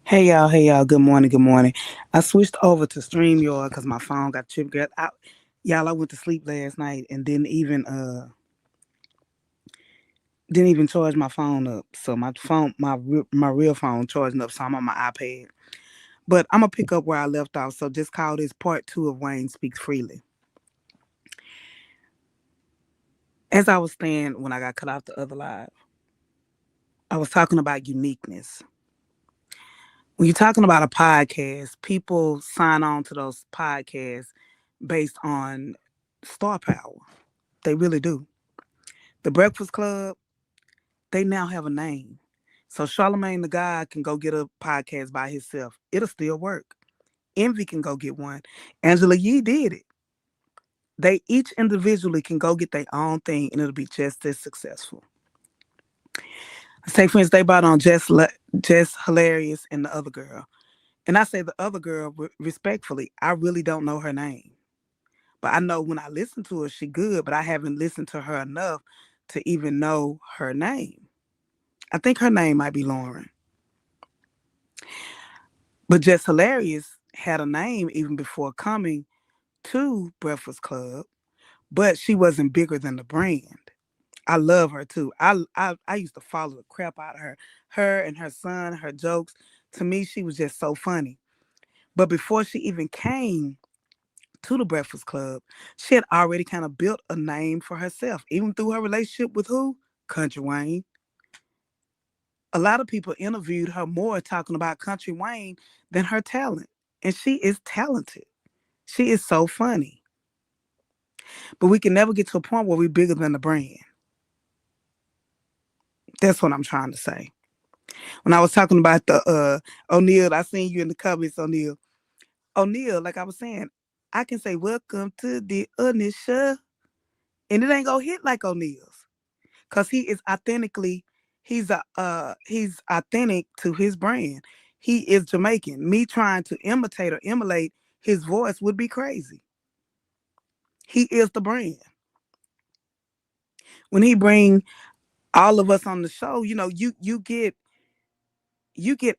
Hey y'all, good morning, good morning. I switched over to StreamYard because my phone got tripped. Y'all, I went to sleep last night and didn't even charge my phone up. So my real phone charging up, so I'm on my iPad. But I'm gonna pick up where I left off. So just call this part two of Wayne Speaks Freely. As I was saying when I got cut off the other live, I was talking about uniqueness. When you're talking about a podcast, people sign on to those podcasts based on star power. They really do. The Breakfast Club, they now have a name. So Charlemagne the God can go get a podcast by himself. It'll still work. Envy can go get one. Angela Yee did it. They each individually can go get their own thing and it'll be just as successful. Say, for instance, they brought on Jess Hilarious and the other girl. And I say the other girl respectfully, I really don't know her name. But I know when I listen to her, she good, but I haven't listened to her enough to even know her name. I think her name might be Lauren. But Just Hilarious had a name even before coming to Breakfast Club, but she wasn't bigger than the brand. I love her too. I used to follow the crap out of her. Her and her son, her jokes. To me, she was just so funny. But before she even came to the Breakfast Club, she had already kind of built a name for herself, even through her relationship with who? Country Wayne. A lot of people interviewed her more talking about Country Wayne than her talent. And she is talented. She is so funny. But we can never get to a point where we're bigger than the brand. That's what I'm trying to say. When I was talking about the O'Neal, I seen you in the comments, O'Neal. O'Neal, like I was saying, I can say welcome to the Onisha. And it ain't gonna hit like O'Neal's. Cause he is authentically, he's authentic to his brand. He is Jamaican. Me trying to imitate or emulate his voice would be crazy. He is the brand. When he bring all of us on the show, you get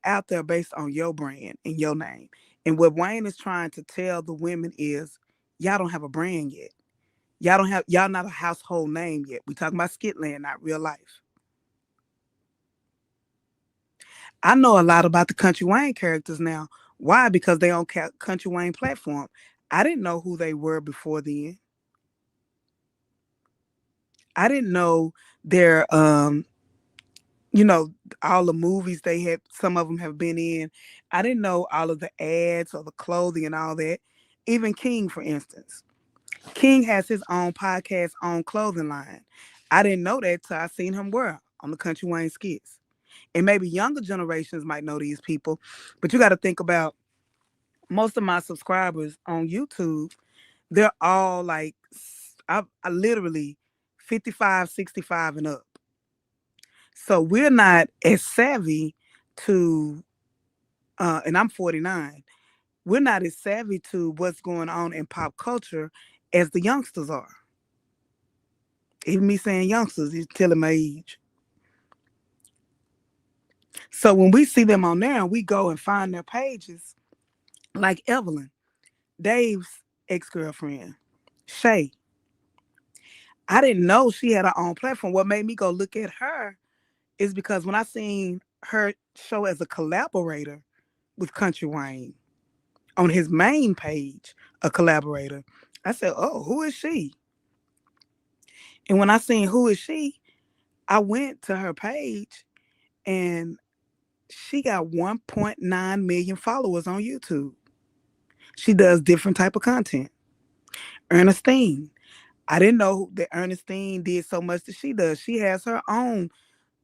out there based on your brand and your name. And what Wayne is trying to tell the women is y'all don't have a brand yet. Y'all not a household name yet. We talking about Skitland, not real life. I know a lot about the Country Wayne characters now. Why? Because they on Country Wayne platform. I didn't know who they were before then. I didn't know their you know, all the movies they had, some of them have been in. I didn't know all of the ads or the clothing and all that. Even King, for instance. King has his own podcast, own clothing line. I didn't know that till I seen him wear on the Country Wayne skits. And maybe younger generations might know these people, but you got to think about most of my subscribers on YouTube, they're all like, I literally 55, 65 and up. So we're not as savvy to, and I'm 49, we're not as savvy to what's going on in pop culture as the youngsters are. Even me saying youngsters is telling my age. So when we see them on there and we go and find their pages, like Evelyn, Dave's ex-girlfriend, Shay, I didn't know she had her own platform. What made me go look at her is because when I seen her show as a collaborator with Country Wayne on his main page, a collaborator, I said, "Oh, who is she?" And when I seen who is she, I went to her page and she got 1.9 million followers on YouTube. She does different type of content. Ernestine, I didn't know that Ernestine did so much that she does. She has her own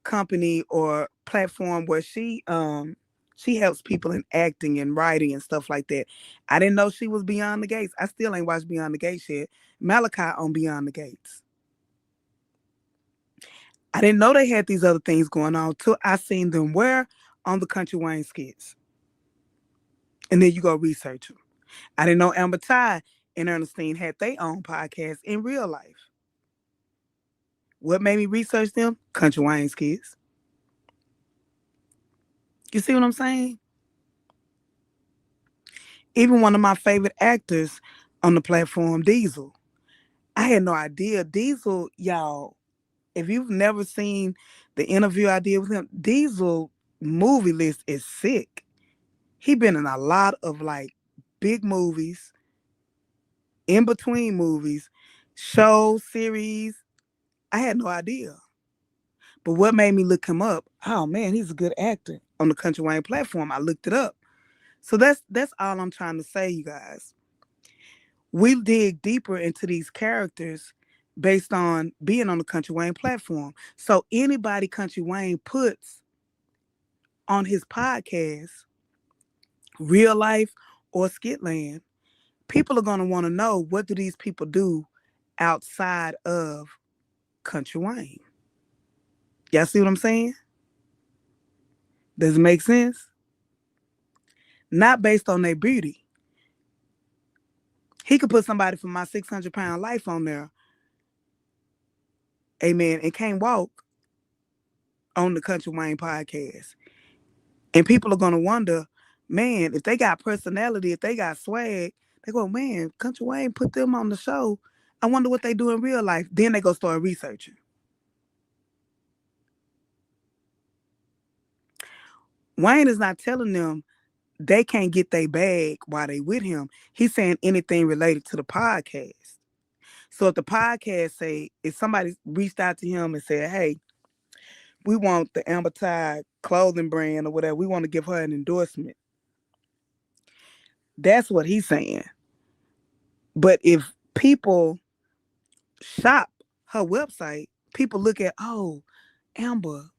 company or platform where she helps people in acting and writing and stuff like that. I didn't know she was Beyond the Gates. I still ain't watched Beyond the Gates yet. Malachi on Beyond the Gates. I didn't know they had these other things going on till I seen them where on the Country Wayne skits. And then you go research them. I didn't know Amber Ty and Ernestine had their own podcast in real life. What made me research them? Country Wayne's kids. You see what I'm saying? Even one of my favorite actors on the platform, Diesel. I had no idea. Diesel, y'all, if you've never seen the interview I did with him, Diesel movie list is sick. He been in a lot of like big movies, in between movies, shows, series. I had no idea. But what made me look him up? Oh man, he's a good actor on the Country Wayne platform. I looked it up. So that's all I'm trying to say, you guys. We dig deeper into these characters based on being on the Country Wayne platform. So anybody Country Wayne puts on his podcast, real life or Skitland, people are going to want to know, what do these people do outside of Country Wayne? Y'all see what I'm saying? Does it make sense? Not based on their beauty. He could put somebody from my 600-pound life on there, amen, and can't walk on the Country Wayne podcast. And people are going to wonder, man, if they got personality, if they got swag, they go, man, Country Wayne put them on the show. I wonder what they do in real life. Then they go start researching. Wayne is not telling them they can't get their bag while they with him. He's saying anything related to the podcast. So if the podcast say, if somebody reached out to him and said, hey, we want the Amber Tide clothing brand or whatever, we want to give her an endorsement. That's what he's saying. But if people shop her website, people look at, oh, Amber,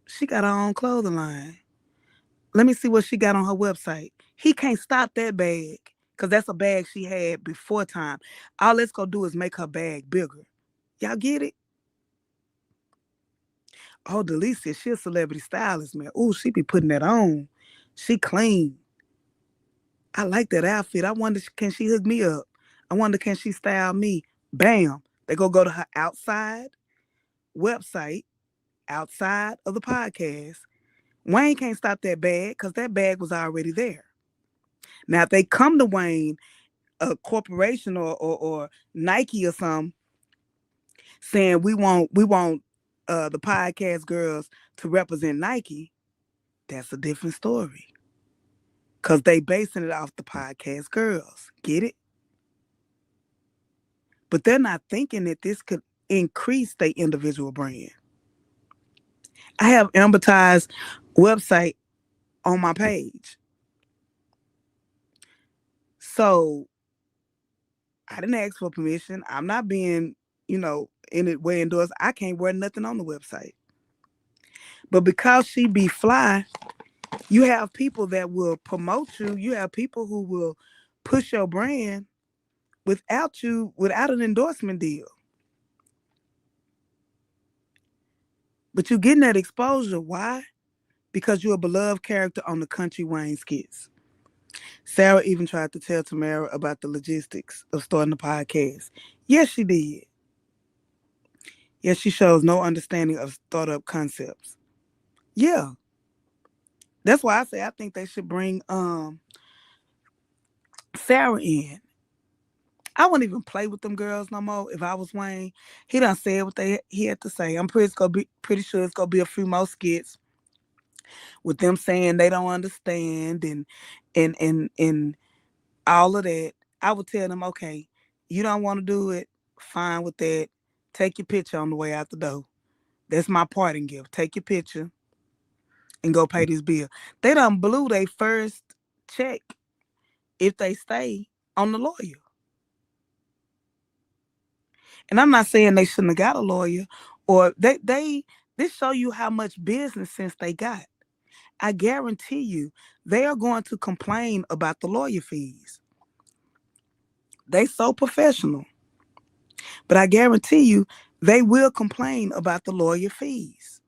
she got her own clothing line. Let me see what she got on her website. He can't stop that bag because that's a bag she had before time. All let's go do is make her bag bigger. Y'all get it? Oh, Delicia, she a celebrity stylist, man. Ooh, she be putting that on. She clean. I like that outfit. I wonder, can she hook me up? I wonder, can she style me? Bam. They go to her outside website, outside of the podcast. Wayne can't stop that bag because that bag was already there. Now, if they come to Wayne, a corporation or Nike or something, saying we want the podcast girls to represent Nike, that's a different story. Cause they basing it off the podcast girls. Get it? But they're not thinking that this could increase their individual brand. I have advertised website on my page. So I didn't ask for permission. I'm not being, in a way endorsed. I can't wear nothing on the website. But because she be fly, you have people that will promote you. You have people who will push your brand without an endorsement deal. But you're getting that exposure. Why? Because you're a beloved character on the Country Wayne skits. Sarah even tried to tell Tamara about the logistics of starting the podcast. Yes, she did. Yes, she shows no understanding of startup concepts. Yeah. That's why I say I think they should bring Sarah in. I wouldn't even play with them girls no more if I was Wayne. He done said what he had to say. I'm pretty sure it's gonna be a few more skits with them saying they don't understand and all of that. I would tell them, okay, you don't want to do it, fine with that. Take your picture on the way out the door. That's my parting gift. Take your picture and go pay this bill. They done blew their first check if they stay on the lawyer. And I'm not saying they shouldn't have got a lawyer, or this show you how much business sense they got. I guarantee you they are going to complain about the lawyer fees. They so professional. But I guarantee you they will complain about the lawyer fees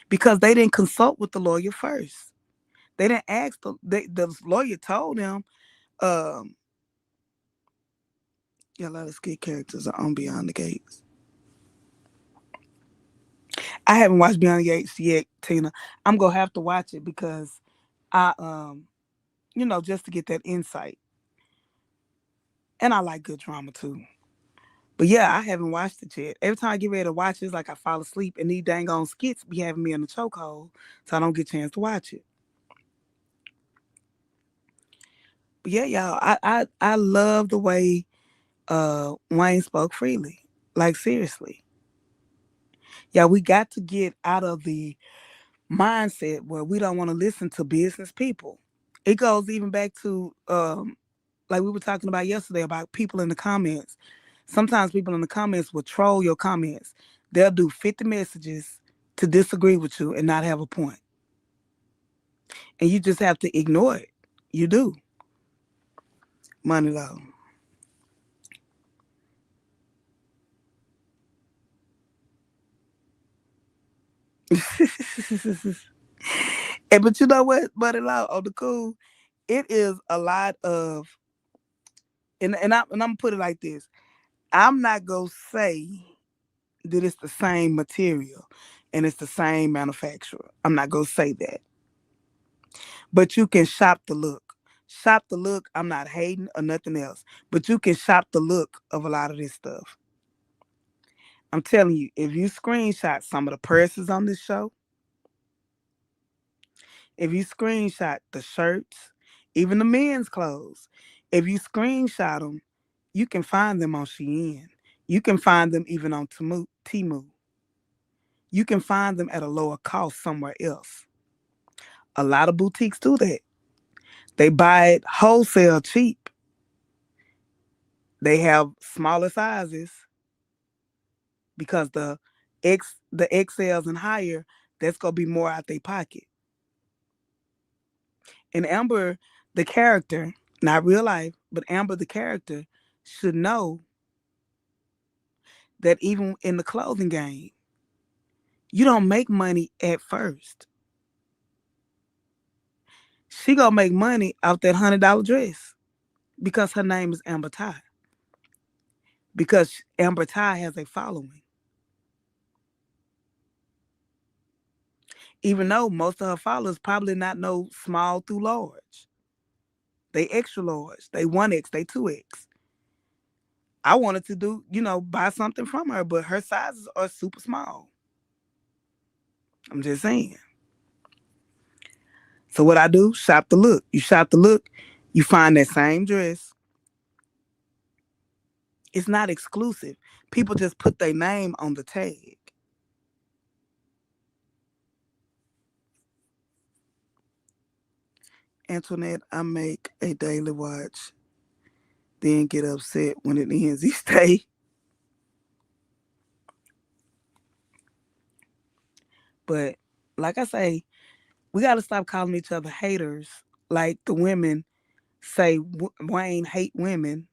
because they didn't consult with the lawyer first. They didn't ask the lawyer told them, yeah, a lot of skit characters are on Beyond the Gates. I haven't watched Beyond the Gates yet, Tina. I'm gonna have to watch it because I just to get that insight. And I like good drama too. But yeah, I haven't watched it yet. Every time I get ready to watch it, it's like I fall asleep, and these dang on skits be having me in the chokehold, so I don't get a chance to watch it. But yeah, y'all, I love the way Wayne spoke freely. Like seriously. Yeah, we got to get out of the mindset where we don't want to listen to business people. It goes even back to like we were talking about yesterday about people in the comments. Sometimes people in the comments will troll your comments. They'll do 50 messages to disagree with you and not have a point. And you just have to ignore it. You do. Money though. But you know what, Money Law, on the cool, it is a lot of, and I'm gonna put it like this. I'm not gonna say that it's the same material and it's the same manufacturer. I'm not gonna say that. But you can shop the look. Shop the look. I'm not hating or nothing else. But you can shop the look of a lot of this stuff. I'm telling you, if you screenshot some of the purses on this show, if you screenshot the shirts, even the men's clothes, if you screenshot them, you can find them on Shein. You can find them even on Temu. You can find them at a lower cost somewhere else. A lot of boutiques do that. They buy it wholesale cheap. They have smaller sizes because the XLs and higher, that's gonna be more out their pocket. And Amber, the character, not real life, but Amber, the character, should know that even in the clothing game, you don't make money at first. She gonna make money off that $100 dress because her name is Amber Ty. Because Amber Ty has a following. Even though most of her followers probably not know small through large. They extra large. They 1X, they 2X. I wanted to buy something from her, but her sizes are super small. I'm just saying. So what I do, shop the look. You shop the look, you find that same dress. It's not exclusive. People just put their name on the tag. Antoinette, I make a daily watch, then get upset when it ends each day. But like I say, we got to stop calling each other haters. Like the women say, Wayne hate women.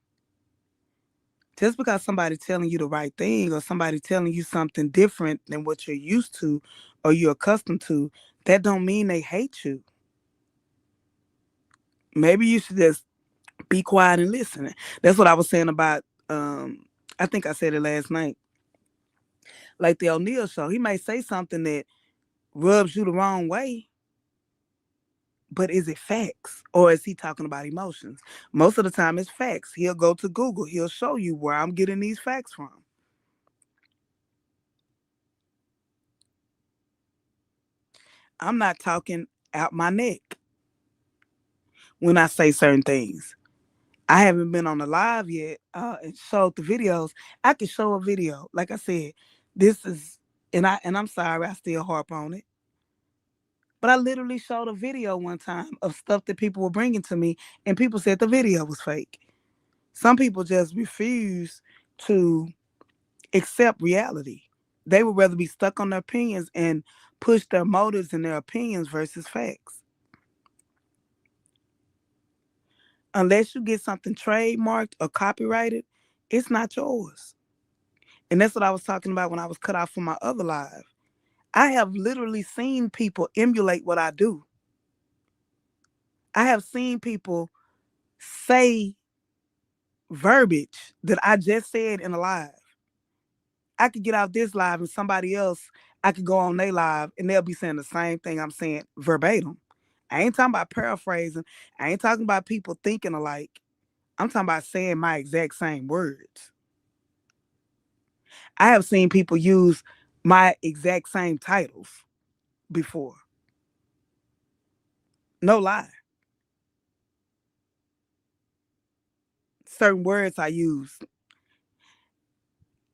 Just because somebody telling you the right thing or somebody telling you something different than what you're used to or you're accustomed to, that don't mean they hate you. Maybe you should just be quiet and listen. That's what I was saying about. I think I said it last night. Like the O'Neill show, he may say something that rubs you the wrong way, but is it facts or is he talking about emotions? Most of the time, it's facts. He'll go to Google. He'll show you where I'm getting these facts from. I'm not talking out my neck when I say certain things. I haven't been on the live yet and showed the videos. I could show a video. Like I said, this is and I'm sorry, I still harp on it. But I literally showed a video one time of stuff that people were bringing to me, and people said the video was fake. Some people just refuse to accept reality. They would rather be stuck on their opinions and push their motives and their opinions versus facts. Unless you get something trademarked or copyrighted, it's not yours. And that's what I was talking about when I was cut off from my other live. I have literally seen people emulate what I do. I have seen people say verbiage that I just said in a live. I could get out this live and somebody else, I could go on their live and they'll be saying the same thing I'm saying verbatim. I ain't talking about paraphrasing. I ain't talking about people thinking alike. I'm talking about saying my exact same words. I have seen people use my exact same titles before. No lie. Certain words I use,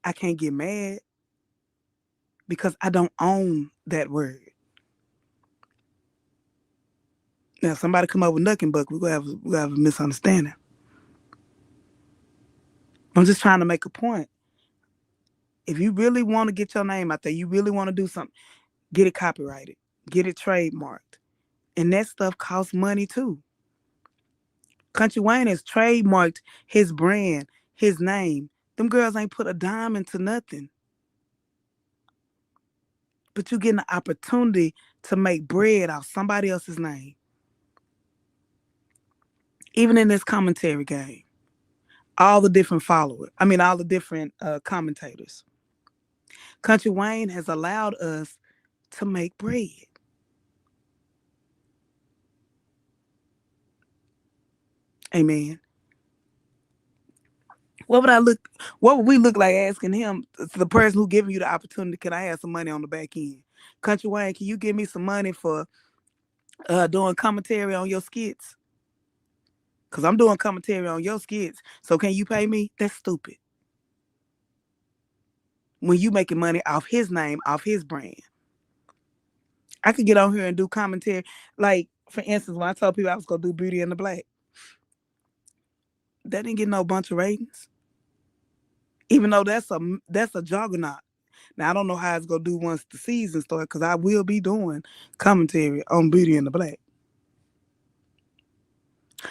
I can't get mad because I don't own that word. Now, if somebody come up with Nuck and Buck, we're gonna have a misunderstanding. I'm just trying to make a point. If you really want to get your name out there, you really want to do something, get it copyrighted, get it trademarked. And that stuff costs money too. Country Wayne has trademarked his brand, his name. Them girls ain't put a dime into nothing. But you getting the opportunity to make bread off somebody else's name. Even in this commentary game, all the different followers, all the different commentators. Country Wayne has allowed us to make bread. Amen. What would I look? What would we look like asking him, the person who giving you the opportunity? Can I have some money on the back end? Country Wayne, can you give me some money for doing commentary on your skits? Cause I'm doing commentary on your skits. So can you pay me? That's stupid. When you making money off his name, off his brand, I could get on here and do commentary. Like for instance, when I told people I was gonna do Beauty and the Black, that didn't get no bunch of ratings. Even though that's a juggernaut. Now I don't know how it's gonna do once the season starts, because I will be doing commentary on Beauty and the Black.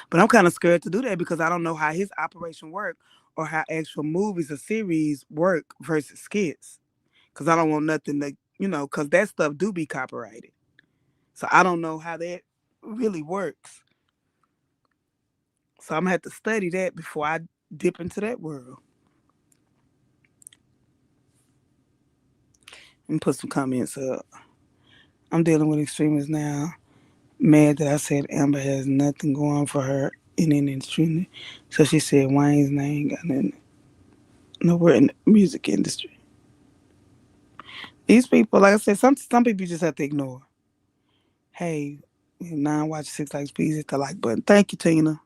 But I'm kind of scared to do that because I don't know how his operation work or how actual movies or series work versus skits. Because I don't want nothing to, because that stuff do be copyrighted. So I don't know how that really works. So I'm gonna have to study that before I dip into that world. And put some comments up. I'm dealing with extremists now. Mad that I said Amber has nothing going for her in an industry. So she said Wayne's name got nothing, nowhere in the music industry. These people, like I said, some people you just have to ignore. Hey, 9 watch 6 likes, please hit the like button. Thank you, Tina.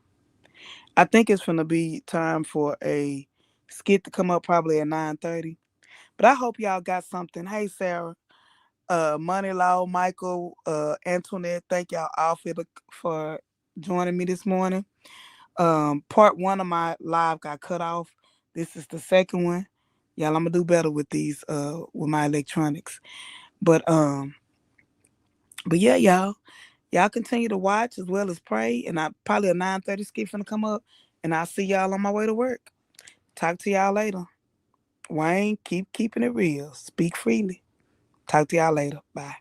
I think it's gonna be time for a skit to come up probably at 9:30. But I hope y'all got something. Hey, Sarah, Money Law, Michael, Antoinette, thank y'all all for joining me this morning. Part one of my live got cut off. This is the second one. Y'all, I'm gonna do better with these with my electronics. But but yeah, y'all continue to watch as well as pray. And I probably a 9:30 skit finna come up. And I'll see y'all on my way to work. Talk to y'all later. Wayne, keep keeping it real. Speak freely. Talk to y'all later. Bye.